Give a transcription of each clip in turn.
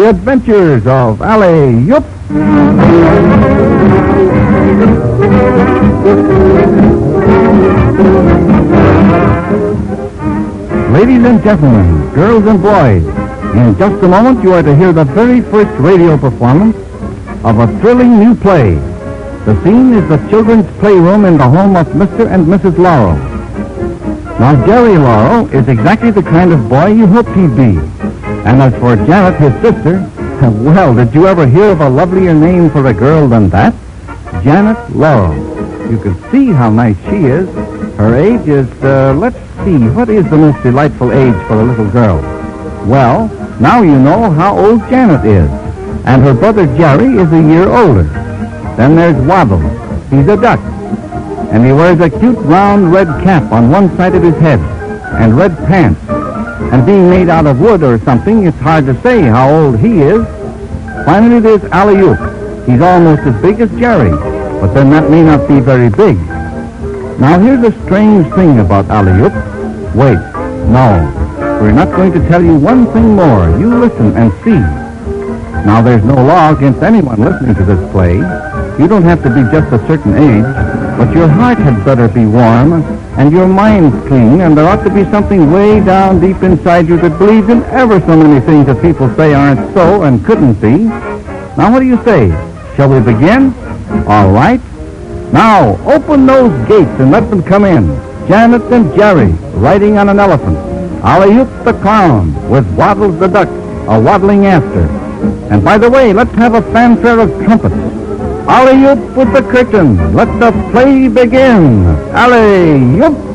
The Adventures of Alley-Oop. Ladies and gentlemen, girls and boys, in just a moment you are to hear the very first radio performance of a thrilling new play. The scene is the children's playroom in the home of Mr. and Mrs. Laurel. Now, Jerry Laurel is exactly the kind of boy you hoped he'd be. And as for Janet, his sister, well, did you ever hear of a lovelier name for a girl than that? Janet Laurel. You can see how nice she is. Her age is, let's see, what is the most delightful age for a little girl? Well, now you know how old Janet is. And her brother Jerry is a year older. Then there's Waddles. He's a duck. And he wears a cute round red cap on one side of his head and red pants. And being made out of wood or something, it's hard to say how old he is. Finally, there's Alley-Oop. He's almost as big as Jerry, but then that may not be very big. Now, here's a strange thing about Alley-Oop. Wait, no, we're not going to tell you one thing more. You listen and see. Now, there's no law against anyone listening to this play. You don't have to be just a certain age, but your heart had better be warm, and your mind's clean, and there ought to be something way down deep inside you that believes in ever so many things that people say aren't so and couldn't be. Now, what do you say? Shall we begin? All right. Now, open those gates and let them come in. Janet and Jerry, riding on an elephant. Alley-Oop the clown, with Waddles the duck, waddling after. And by the way, let's have a fanfare of trumpets. Alley-Oop with the curtain. Let the play begin. Alley-Oop.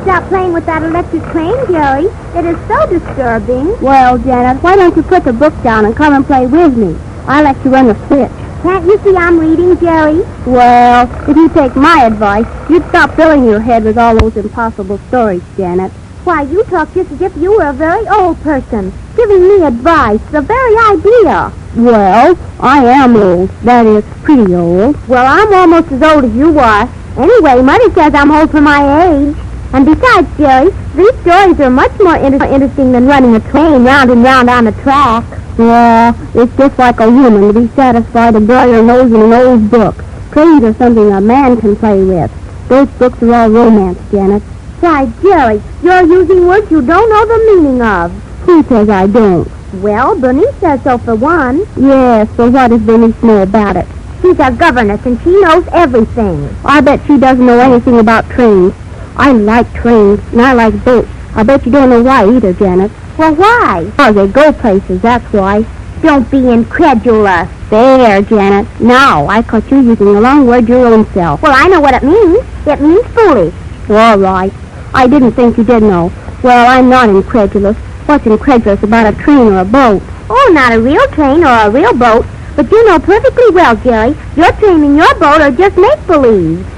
Stop playing with that electric train, Jerry. It is so disturbing. Well, Janet, why don't you put the book down and come and play with me? I'll let you run the switch. Can't you see I'm reading, Jerry? Well, if you take my advice, you'd stop filling your head with all those impossible stories, Janet. Why, you talk just as if you were a very old person, giving me advice, the very idea. Well, I am old. That is, pretty old. Well, I'm almost as old as you are. Anyway, Mother says I'm old for my age. And besides, Jerry, these stories are much more interesting than running a train round and round on a track. Yeah, it's just like a woman to be satisfied to draw your nose in an old book. Trains are something a man can play with. Those books are all romance, Janet. Why, Jerry, you're using words you don't know the meaning of. Who says I don't? Well, Bernice says so for one. Yes, so what does Bernice know about it? She's a governess and she knows everything. I bet she doesn't know anything about trains. I like trains, and I like boats. I bet you don't know why either, Janet. Well, why? Oh, they go places, that's why. Don't be incredulous. There, Janet. Now, I caught you using the wrong word your own self. Well, I know what it means. It means foolish. All right. I didn't think you did know. Well, I'm not incredulous. What's incredulous about a train or a boat? Oh, not a real train or a real boat. But you know perfectly well, Jerry, your train and your boat are just make-believe.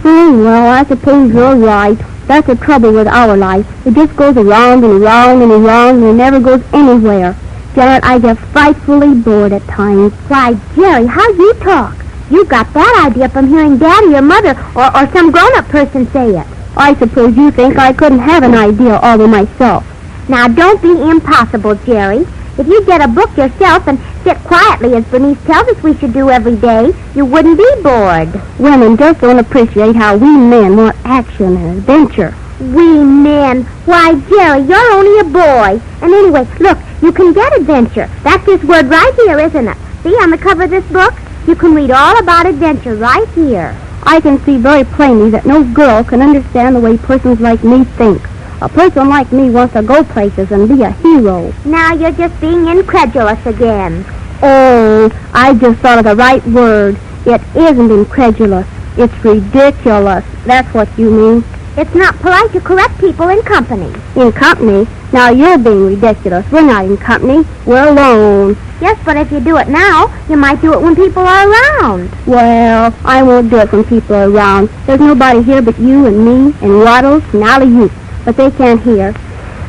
Well, I suppose you're right. That's the trouble with our life. It just goes around and around and around and it never goes anywhere. Janet, I get frightfully bored at times. Why, Jerry, how you talk. You got that idea from hearing Daddy or Mother or some grown-up person say it. I suppose you think I couldn't have an idea all to myself. Now, don't be impossible, Jerry. If you get a book yourself and sit quietly as Bernice tells us we should do every day, you wouldn't be bored. Women just don't appreciate how we men want action and adventure. We men? Why, Jerry, you're only a boy. And anyway, look, you can get adventure. That's this word right here, isn't it? See, on the cover of this book? You can read all about adventure right here. I can see very plainly that no girl can understand the way persons like me think. A person like me wants to go places and be a hero. Now you're just being incredulous again. Oh, I just thought of the right word. It isn't incredulous. It's ridiculous. That's what you mean. It's not polite to correct people in company. In company? Now you're being ridiculous. We're not in company. We're alone. Yes, but if you do it now, you might do it when people are around. Well, I won't do it when people are around. There's nobody here but you and me and Waddles and Alley-oop, but they can't hear.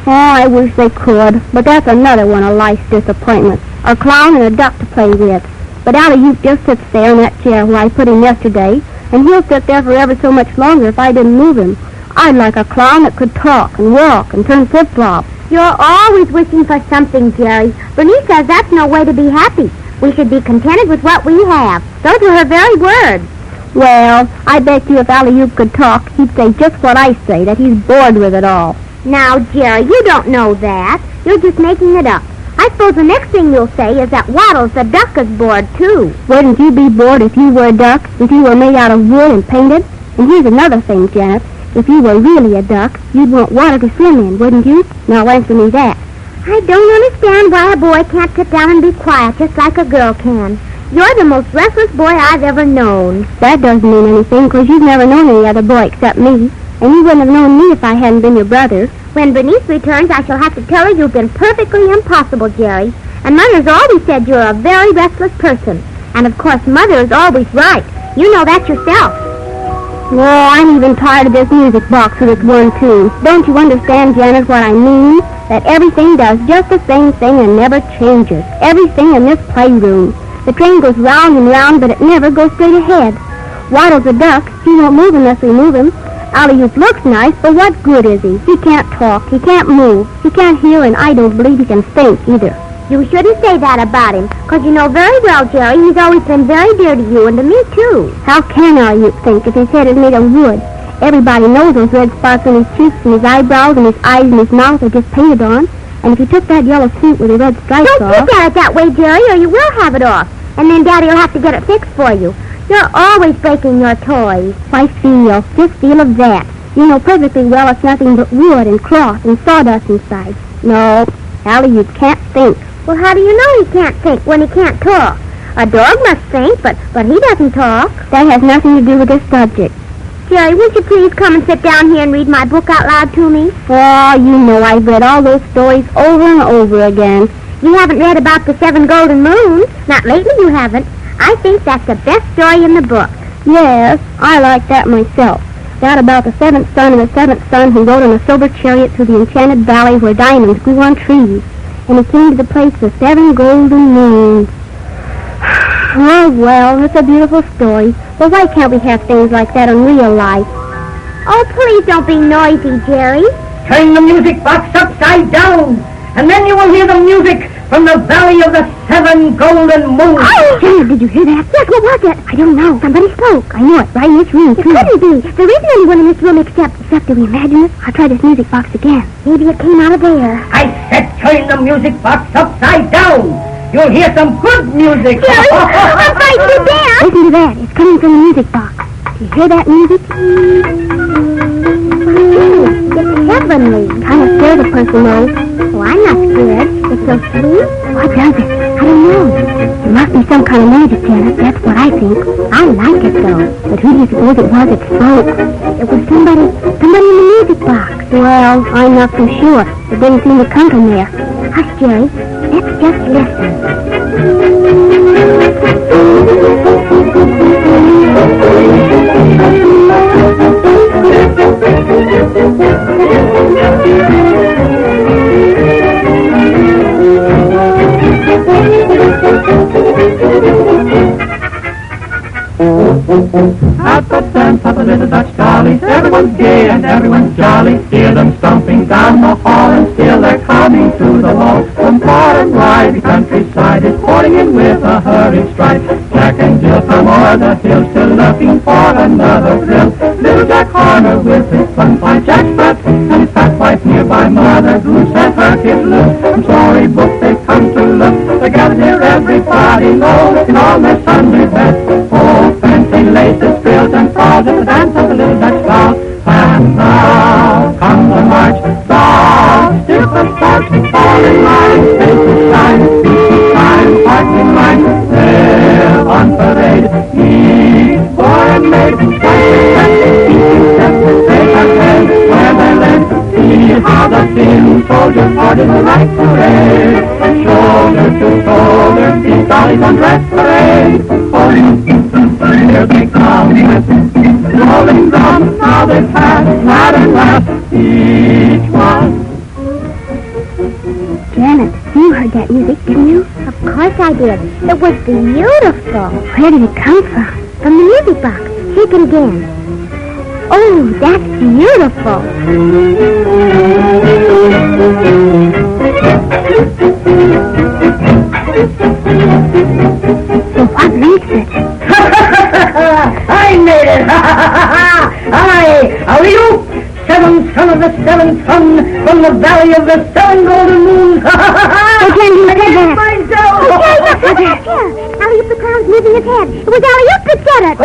Oh, I wish they could, but that's another one of life's disappointments. A clown and a duck to play with. But Alley-oop just sits there in that chair where I put him yesterday, and he'll sit there for ever so much longer if I didn't move him. I'd like a clown that could talk and walk and turn flip-flops. You're always wishing for something, Jerry. Bernice says that's no way to be happy. We should be contented with what we have. Those were her very words. Well, I bet you if Alley-oop could talk, he'd say just what I say, that he's bored with it all. Now, Jerry, you don't know that. You're just making it up. I suppose the next thing you'll say is that Waddles the duck is bored, too. Wouldn't you be bored if you were a duck, if you were made out of wood and painted? And here's another thing, Janet. If you were really a duck, you'd want water to swim in, wouldn't you? Now answer me that. I don't understand why a boy can't sit down and be quiet just like a girl can. You're the most restless boy I've ever known. That doesn't mean anything, 'cause you've never known any other boy except me. And you wouldn't have known me if I hadn't been your brother. When Bernice returns, I shall have to tell her you've been perfectly impossible, Jerry. And Mother's always said you're a very restless person. And of course, Mother is always right. You know that yourself. Well, I'm even tired of this music box with its one tune. Don't you understand, Janet, what I mean? That everything does just the same thing and never changes. Everything in this playroom. The train goes round and round, but it never goes straight ahead. Waddles the duck, he won't move unless we move him. Alley-oop looks nice, but what good is he? He can't talk, he can't move, he can't hear, and I don't believe he can think either. You shouldn't say that about him, 'cause you know very well, Jerry, he's always been very dear to you and to me, too. How can Alley-oop think if his head is made of wood? Everybody knows those red spots on his cheeks and his eyebrows and his eyes and his mouth are just painted on. And if you took that yellow suit with the red stripes off... Don't look at it that way, Jerry, or you will have it off. And then Daddy will have to get it fixed for you. You're always breaking your toys. Why, feel. Just feel of that. You know perfectly well it's nothing but wood and cloth and sawdust inside. No, Alley-oop can't think. Well, how do you know he can't think when he can't talk? A dog must think, but he doesn't talk. That has nothing to do with this subject. Jerry, won't you please come and sit down here and read my book out loud to me? Oh, you know I've read all those stories over and over again. You haven't read about the 7 golden moons. Not lately, you haven't. I think that's the best story in the book. Yes, I like that myself. That about the 7th son and the 7th son who rode on a silver chariot through the enchanted valley where diamonds grew on trees. And he came to the place of 7 golden moons. Oh, well, it's a beautiful story. But why can't we have things like that in real life? Oh, please don't be noisy, Jerry. Turn the music box upside down, and then you will hear the music from the Valley of the 7 Golden Moons. Oh! Janet, did you hear that? Yes, what was it? I don't know. Somebody spoke. I know it, right in this room, It too. couldn't be. There isn't anyone in this room except Do we imagine it? I'll try this music box again. maybe it came out of there. I said turn the music box upside down. You'll hear some good music. Jerry, I'm frightened to death. Listen to that. It's coming from the music box. Do you hear that music? It's heavenly. Kind of scares a person, though. Oh, I'm not scared. It's so sweet. What does it? I don't know. It must be some kind of magic, Janet. That's what I think. I like it, though. But who do you suppose it was that spoke? It was somebody in the music box. Well, I'm not so sure. It didn't seem to come from there. Hush, Jerry. Let's just listen. At the dance of the little Dutch dollies, everyone's gay and everyone's jolly. Hear them stomping down the hall, and still they're coming through the wall. From far and wide the countryside is pouring in with a hurried stride. Jack and Jill from o'er the hills, still looking for another thrill. Little Jack Horner with his fun find Jack's brat and his fat wife nearby, Mother Goose and her kid loose. From story books they've come to look. They gather near everybody knows in all their Sunday best. Oh, fancy laces, frills and falls at the dance of the little Dutch dolls. And now come the march, dogs, different starts, fall in line, faces shine, feet to shine, hearts in line, live on parade, each boy and maid, twice a step, each step, take our head. one dress parade. Oh, here they come with rolling drums. Now they pass, glad and laugh, each one. Janet, you heard that music, didn't you? Of course I did. It was beautiful. Where did it come from? From the music box. Shake it again. Oh, that's beautiful. So what makes it? I made it! Alley-oop! Seventh son of the seventh son from the valley of the seven golden moons. Again, myself! Here, Alley-oop the clown's moving his head. It was Alley-oop that did it.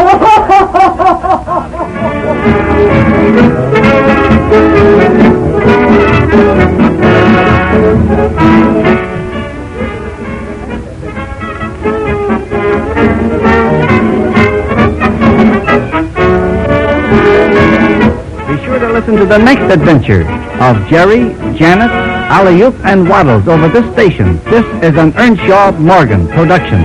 Be sure to listen to the next adventure of Jerry, Janet, Alley-oop, and Waddles over this station. This is an Earnshaw Morgan production.